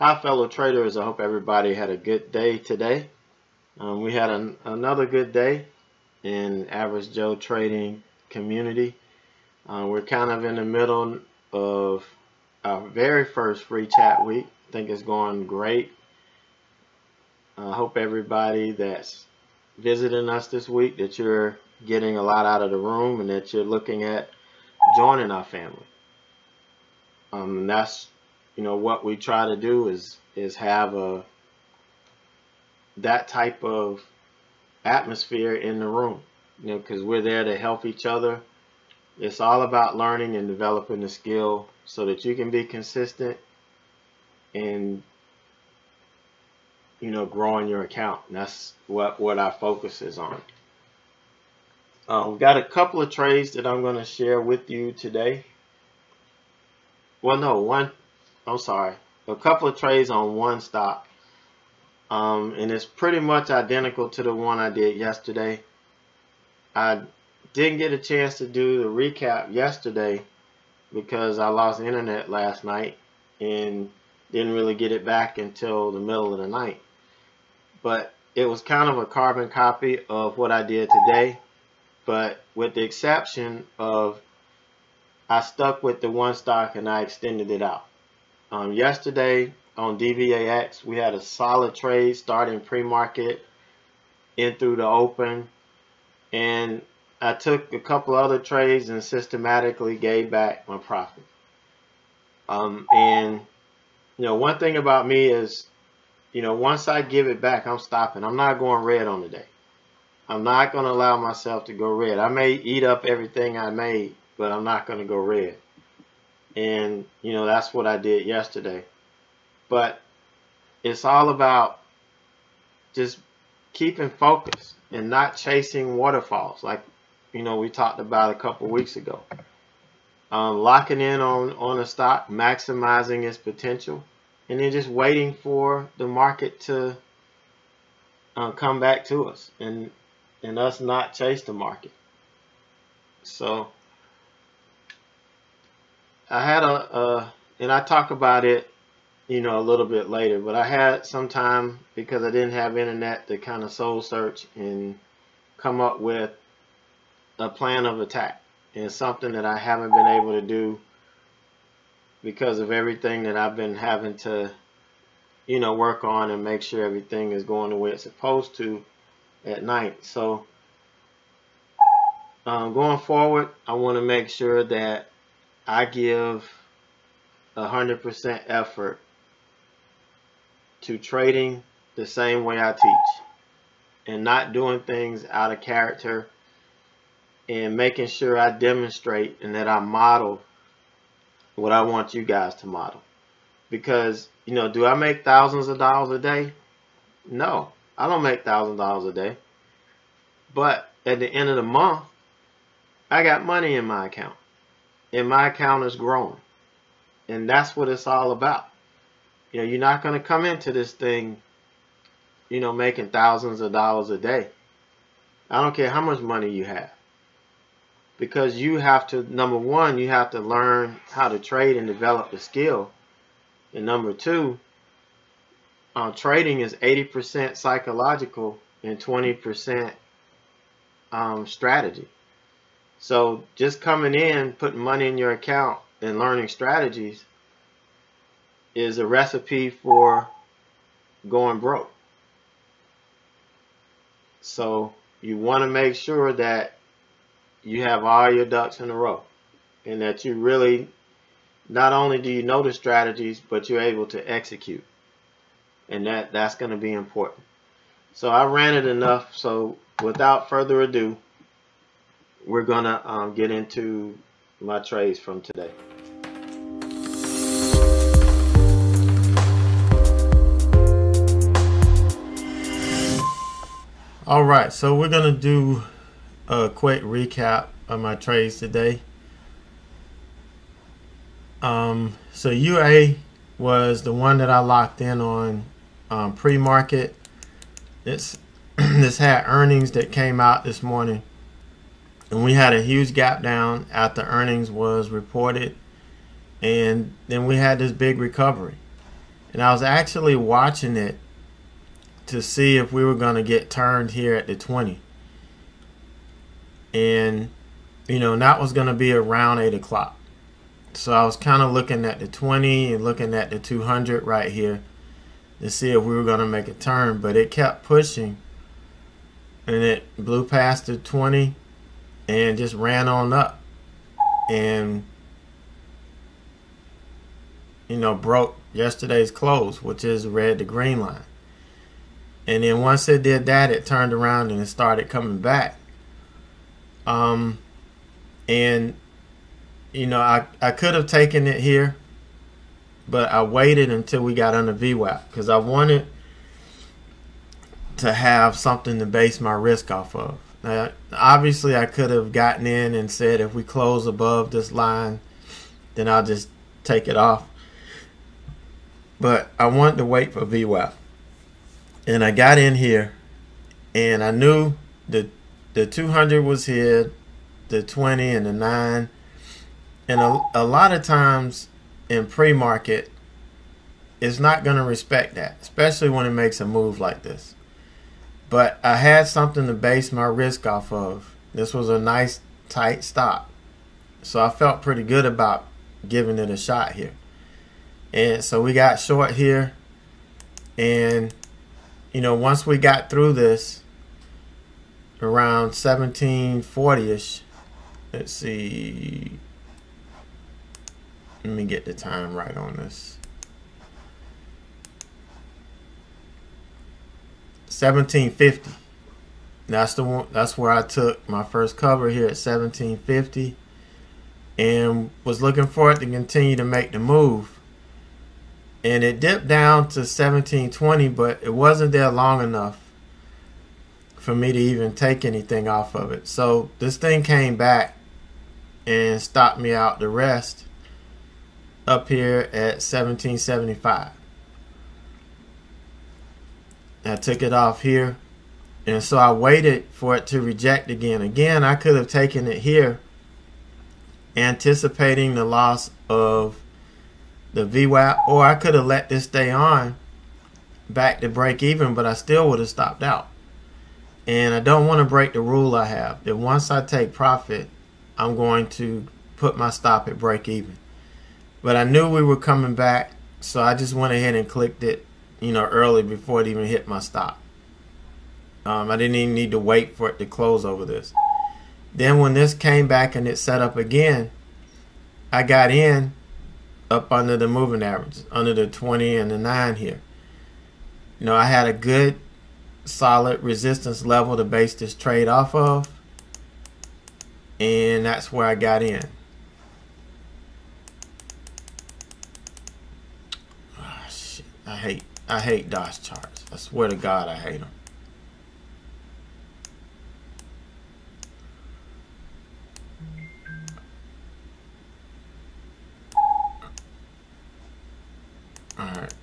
Hi, fellow traders. I hope everybody had a good day today. We had another good day in Average Joe Trading community. We're kind of in the middle of our very first free chat week. I think it's going great. I hope everybody that's visiting us this week that you're getting a lot out of the room and that you're looking at joining our family. And that's what we try to do is have that type of atmosphere in the room, because we're there to help each other. It's all about learning and developing the skill so that you can be consistent and growing your account. And that's what our focus is on. We've got a couple of trades that I'm going to share with you today. Well, no, a couple of trades on one stock. And it's pretty much identical to the one I did yesterday. I didn't get a chance to do the recap yesterday because I lost internet last night and didn't really get it back until the middle of the night. But it was kind of a carbon copy of what I did today, but with the exception of I stuck with the one stock and I extended it out. Yesterday on DVAX, we had a solid trade starting pre-market in through the open, and I took a couple other trades and systematically gave back my profit. And one thing about me is, once I give it back, I'm stopping. I'm not going red on the day. I'm not going to allow myself to go red. I may eat up everything I made, but I'm not going to go red. And that's what I did yesterday. But it's all about just keeping focus and not chasing waterfalls like we talked about a couple weeks ago. Locking in on a stock, maximizing its potential, and then just waiting for the market to come back to us and us not chase the market. So I had and I talk about it a little bit later, but I had some time because I didn't have internet to kind of soul search and come up with a plan of attack. And it's something that I haven't been able to do because of everything that I've been having to work on and make sure everything is going the way it's supposed to at night. So going forward, I want to make sure that I give 100% effort to trading the same way I teach and not doing things out of character, and making sure I demonstrate and that I model what I want you guys to model. Because, do I make thousands of dollars a day? No, I don't make thousands of dollars a day. But at the end of the month, I got money in my account. And my account is growing. And that's what it's all about. You're not going to come into this thing, making thousands of dollars a day. I don't care how much money you have. Because you have to, number one, you have to learn how to trade and develop the skill. And number two, trading is 80% psychological and 20% strategy. So just coming in, putting money in your account and learning strategies is a recipe for going broke. So you want to make sure that you have all your ducks in a row and that you really, not only do you know the strategies, but you're able to execute. And that's going to be important. So I ranted enough. So without further ado, we're going to get into my trades from today. All right, so we're going to do a quick recap of my trades today. So UA was the one that I locked in on pre-market. This had earnings that came out this morning, and we had a huge gap down after earnings was reported, and then we had this big recovery. And I was actually watching it to see if we were going to get turned here at the 20. And, you know, that was going to be around 8 o'clock. So I was kind of looking at the 20 and looking at the 200 right here to see if we were going to make a turn. But it kept pushing. And it blew past the 20 and just ran on up. And, you know, broke yesterday's close, which is red to green line. And then once it did that, it turned around and it started coming back. And, you know, I could have taken it here, but I waited until we got under VWAP because I wanted to have something to base my risk off of. Now, obviously, I could have gotten in and said if we close above this line, then I'll just take it off. But I wanted to wait for VWAP. And I got in here, and I knew the 200 was here, the 20 and the 9. And a lot of times in pre-market, it's not going to respect that, especially when it makes a move like this. But I had something to base my risk off of. This was a nice tight stop. So I felt pretty good about giving it a shot here. And so we got short here. And, you know, once we got through this, around 1740-ish, let's see. Let me get the time right on this. 1750. That's the one. That's where I took my first cover here at 1750, and was looking for it to continue to make the move. And it dipped down to 1720, but it wasn't there long enough for me to even take anything off of it. So this thing came back and stopped me out the rest up here at 1775. I took it off here, and so I waited for it to reject again. Again, I could have taken it here, anticipating the loss of the VWAP, or I could have let this stay on back to break even, but I still would have stopped out. And I don't want to break the rule I have, that once I take profit, I'm going to put my stop at break even. But I knew we were coming back, so I just went ahead and clicked it, you know, early before it even hit my stop. I didn't even need to wait for it to close over this. Then when this came back and it set up again, I got in up under the moving average, under the 20 and the 9 here. You know, I had a good solid resistance level to base this trade off of, and that's where I got in. Oh, shit. I hate DOS charts. I swear to God, I hate them. Alright.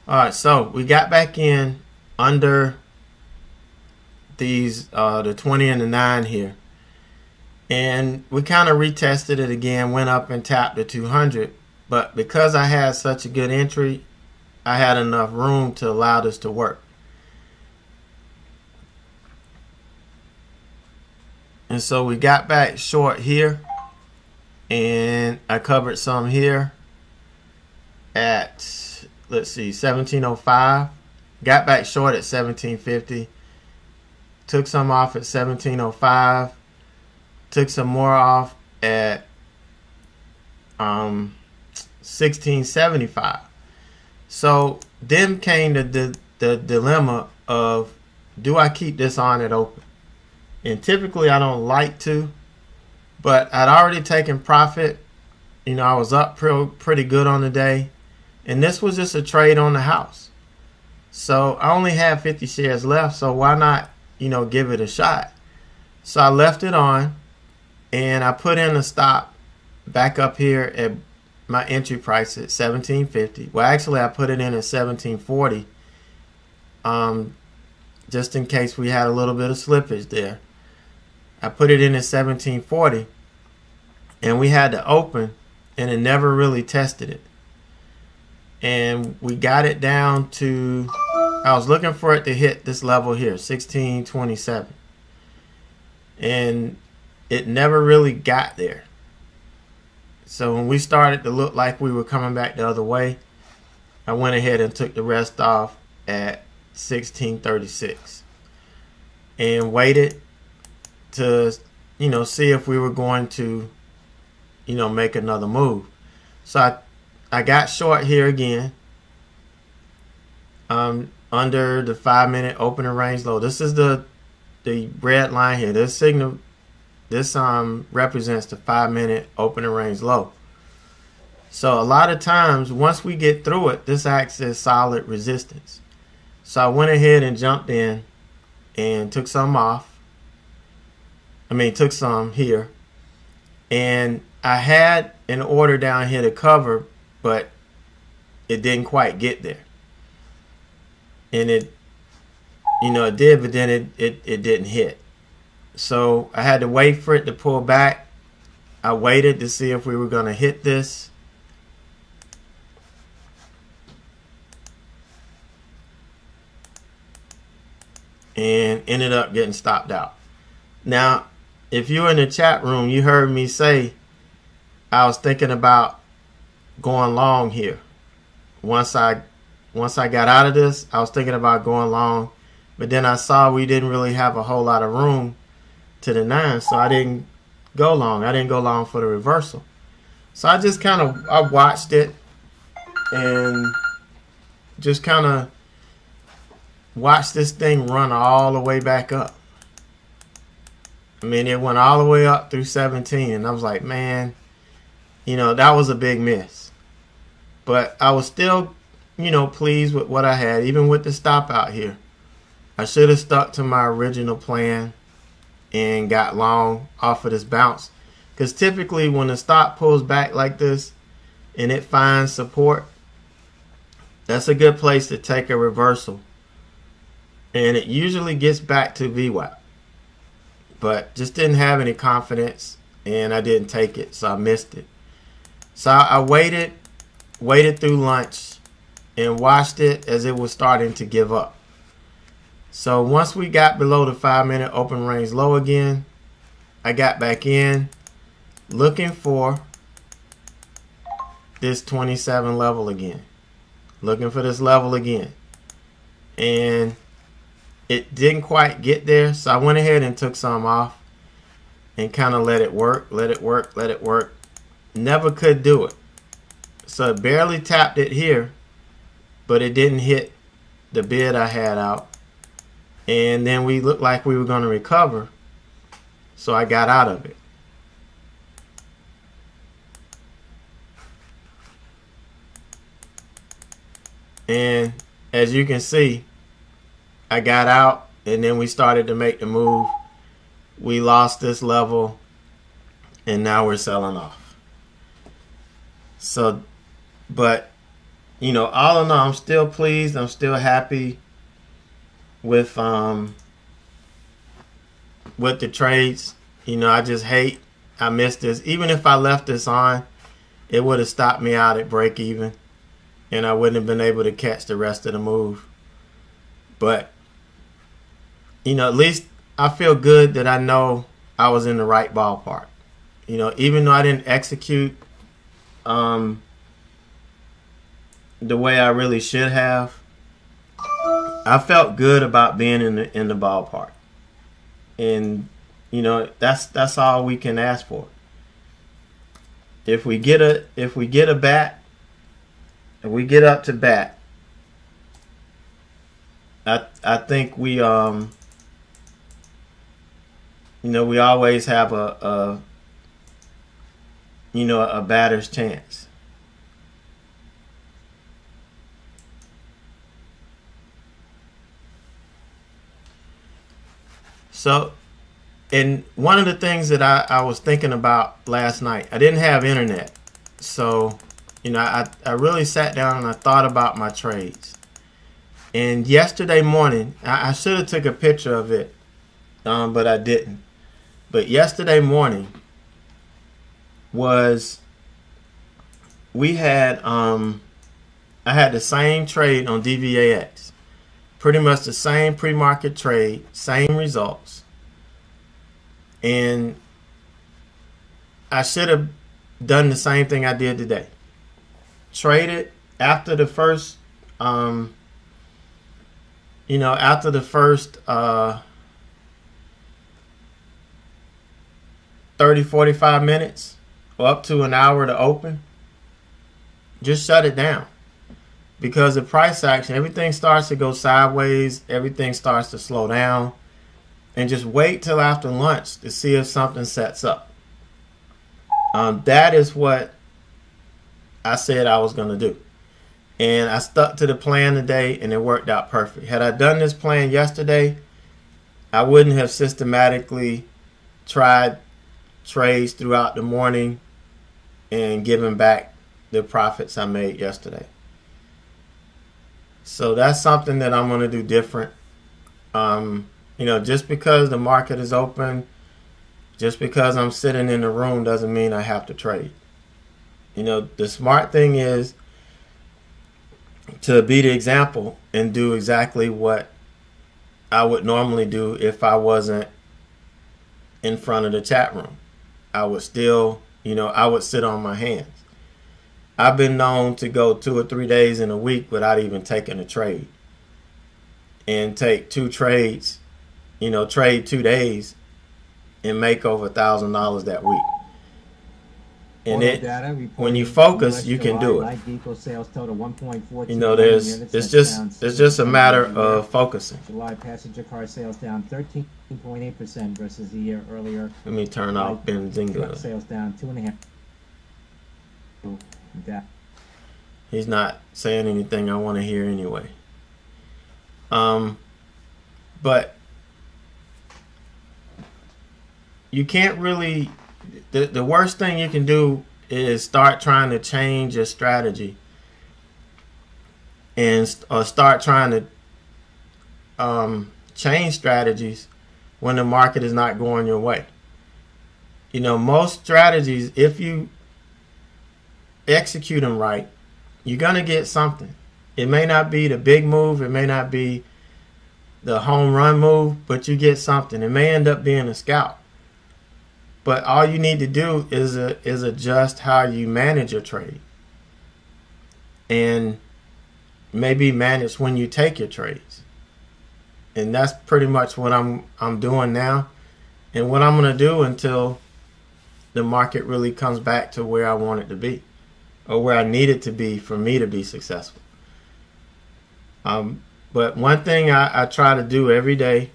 Alright, so we got back in under these the 20 and the 9 here. And we kind of retested it again, went up and tapped the 200. But because I had such a good entry, I had enough room to allow this to work. And so we got back short here. And I covered some here at, let's see, 1705. Got back short at 1750. Took some off at 1705. Took some more off at 1675. So then came the dilemma of, do I keep this on at open? And typically I don't like to, but I'd already taken profit. You know, I was up pretty good on the day, and this was just a trade on the house. So I only had 50 shares left, so why not, you know, give it a shot? So I left it on, and I put in a stop back up here at my entry price at 1750. Well, actually, I put it in at 1740, just in case we had a little bit of slippage there. I put it in at 1740, and we had to open, and it never really tested it. And we got it down to, I was looking for it to hit this level here, 1627. And it never really got there. So when we started to look like we were coming back the other way, I went ahead and took the rest off at 1636 and waited to, see if we were going to, make another move. So I got short here again, under the 5-minute opening range low. This is the red line here. This signal, this represents the 5-minute opening range low. So a lot of times, once we get through it, this acts as solid resistance. So I went ahead and jumped in and took some off. Took some here. And I had an order down here to cover, but it didn't quite get there. And it did, but then it didn't hit. So I had to wait for it to pull back. I waited to see if we were going to hit this. And ended up getting stopped out. Now, if you were in the chat room, you heard me say I was thinking about going long here. Once I got out of this, I was thinking about going long, but then I saw we didn't really have a whole lot of room to the 9, so I didn't go long. I didn't go long for the reversal. So I just I watched it and just kind of watched this thing run all the way back up. It went all the way up through 17, and I was like, man, that was a big miss. But I was still, pleased with what I had, even with the stop out here. I should have stuck to my original plan and got long off of this bounce. Because typically when the stop pulls back like this and it finds support, that's a good place to take a reversal. And it usually gets back to VWAP. But just didn't have any confidence, and I didn't take it, so I missed it. So I waited through lunch and watched it as it was starting to give up. So once we got below the 5-minute open range low again, I got back in looking for this 27 level again. Looking for this level again. And it didn't quite get there, so I went ahead and took some off and kind of let it work. Never could do it. So it barely tapped it here, but it didn't hit the bid I had out. And then we looked like we were going to recover, so I got out of it. And as you can see, I got out, and then we started to make the move. We lost this level, and now we're selling off. So, but, all in all, I'm still pleased. I'm still happy with the trades. I just hate I missed this. Even if I left this on, it would have stopped me out at break even, and I wouldn't have been able to catch the rest of the move. But at least I feel good that I know I was in the right ballpark. Even though I didn't execute the way I really should have, I felt good about being in the ballpark. And that's all we can ask for. If we get a bat, if we get up to bat, I think we we always have a batter's chance. So, and one of the things that I was thinking about last night, I didn't have internet, so I really sat down and I thought about my trades. And yesterday morning, I should have took a picture of it, but I didn't. But yesterday morning, was we had I had the same trade on DVAX, pretty much the same pre-market trade, same results, and I should have done the same thing I did today. Traded after the first after the first 30-45 minutes or up to an hour to open, just shut it down. Because the price action, everything starts to go sideways, everything starts to slow down, and just wait till after lunch to see if something sets up. That is what I said I was going to do. And I stuck to the plan today, and it worked out perfect. Had I done this plan yesterday, I wouldn't have systematically tried trades throughout the morning and given back the profits I made yesterday. So that's something that I'm going to do different. Just because the market is open, just because I'm sitting in the room doesn't mean I have to trade. The smart thing is to be the example and do exactly what I would normally do if I wasn't in front of the chat room. I would still, I would sit on my hands. I've been known to go 2 or 3 days in a week without even taking a trade, and take 2 trades, trade 2 days and make over $1,000 that week. And when you focus, you can do it. It's just a matter of focusing. July passenger car sales down 13.8% versus the year earlier. Let me turn off Benzinga. Sales down 2.5%. He's not saying anything I want to hear anyway. But you can't really. The worst thing you can do is start trying to change your strategy or start trying to change strategies when the market is not going your way. Most strategies, if you execute them right, you're going to get something. It may not be the big move, it may not be the home run move, but you get something. It may end up being a scalp. But all you need to do is adjust how you manage your trade, and maybe manage when you take your trades. And that's pretty much what I'm doing now, and what I'm going to do until the market really comes back to where I want it to be, or where I need it to be for me to be successful. But one thing I try to do every day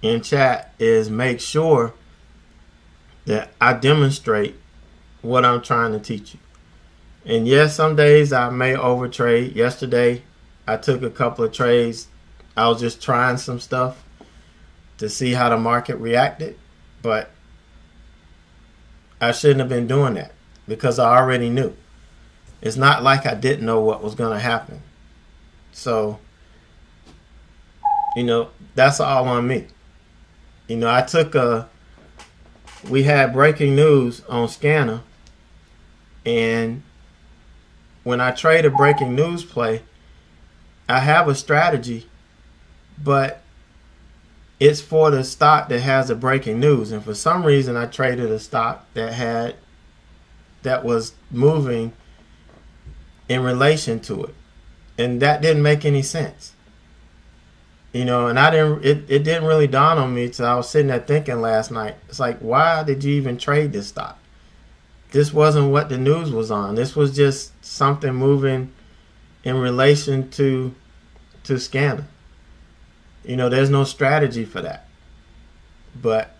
in chat is make sure that I demonstrate what I'm trying to teach you. And yes, some days I may overtrade. Yesterday, I took a couple of trades. I was just trying some stuff to see how the market reacted, but I shouldn't have been doing that because I already knew. It's not like I didn't know what was going to happen. So, that's all on me. We had breaking news on Scanner, and when I trade a breaking news play, I have a strategy, but it's for the stock that has a breaking news. And for some reason, I traded a stock that was moving in relation to it, and that didn't make any sense. And it didn't really dawn on me till I was sitting there thinking last night. It's like, why did you even trade this stock? This wasn't what the news was on. This was just something moving in relation to Scanner. There's no strategy for that. But,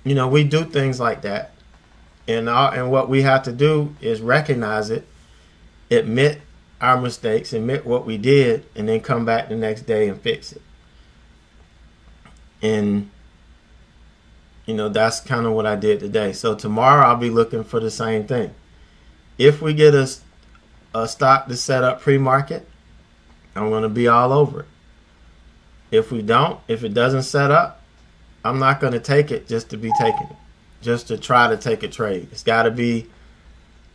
we do things like that. And what we have to do is recognize it, admit our mistakes, admit what we did, and then come back the next day and fix it. And that's kind of what I did today. So tomorrow I'll be looking for the same thing. If we get a stock to set up pre-market, I'm going to be all over it. If we don't, if it doesn't set up, I'm not going to take it just to be taking it. just to try to take a trade. It's got to be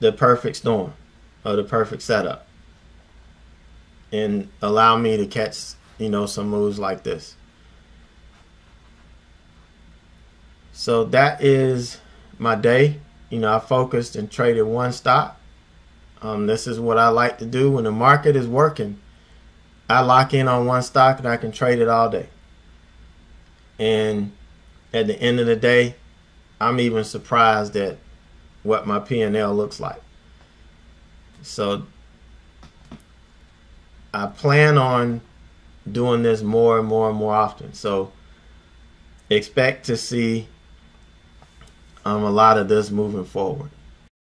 the perfect storm or the perfect setup and allow me to catch, you know, some moves like this. So that is my day. You know, I focused and traded one stock. This is what I like to do when the market is working. I lock in on one stock and I can trade it all day. And at the end of the day, I'm even surprised at what my P&L looks like. So I plan on doing this more and more and more often. So expect to see a lot of this moving forward.